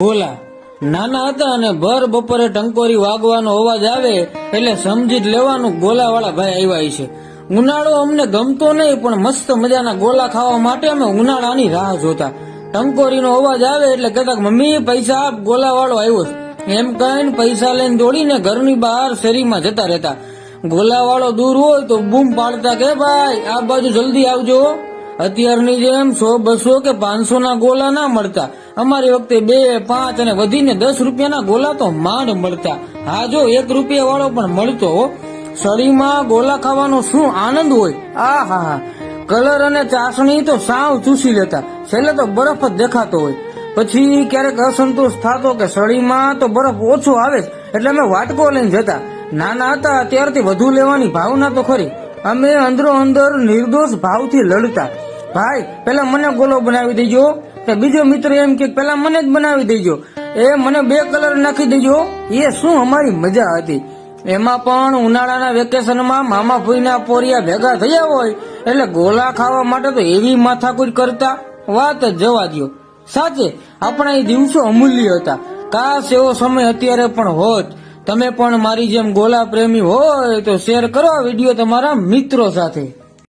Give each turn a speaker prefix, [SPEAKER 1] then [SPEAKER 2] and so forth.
[SPEAKER 1] ગોલા નાના હતા અને ભર બપોરે ટંકોરી વાગવાનો અવાજ આવે એટલે સમજી જ લેવાનું ગોલા વાળા ભાઈ આવ્યા છે. ઉનાળો અમને ગમતો નહીં, પણ મસ્ત મજાના ગોલા ખાવા માટે અમે ઉનાળાની રાહ જોતા. ટંકોરીનો અવાજ આવે એટલે કહેતા મમ્મી પૈસા આપ, ગોલા વાળો આવ્યો છે. એમ કહીને પૈસા લઈને દોડીને ઘરની બહાર શેરીમાં જતા રહેતા. ગોલા વાળો દૂર હોય તો બૂમ પાડતા કે ભાઈ આ બાજુ જલ્દી આવજો. અત્યારની જેમ 100, 200 કે 500 ના ગોલા ના મળતા. અમારી વખતે 2, 5 અને વધીને 10 રૂપિયાના ગોલા તો માંડ મળતા. હા, જો 1 રૂપિયા વાળો પણ મળતો. સળીમાં ગોલા ખાવાનો શું આનંદ હોય! આ હા, કલર અને ચાસણી તો સાવ ચૂસી લેતા. છેલ્લે તો બરફ જ દેખાતો હોય. પછી ક્યારેક અસંતોષ થતો કે સળીમાં તો બરફ ઓછો આવે એટલે અમે વાટકો લઈને જતા. નાના હતા ત્યારથી વધુ લેવાની ભાવના તો ખરી. અમે અંદરો અંદર નિર્દોષ ભાવથી લડતા. ભાઈ પેલા મને ગોલો બનાવી દેજો, કે બીજો મિત્ર એમ કે પેલા મને જ બનાવી દેજો, એ મને 2 કલર નાખી દેજો. એ શું અમારી મજા હતી! એમાં પણ ઉનાળાના વેકેશનમાં મામા ફોઈના પોરિયા ભેગા થયા હોય એટલે ગોલા ખાવા માટે તો એવી માથાકૂટ કરતા, વાત જ જવા દ્યો. સાચે આપણા એ દિવસો અમૂલ્ય હતા. કાશ એવો સમય અત્યારે પણ હોત. તમે પણ મારી જેમ ગોલા પ્રેમી હોય તો શેર કરો આ વિડીયો તમારા મિત્રો સાથે.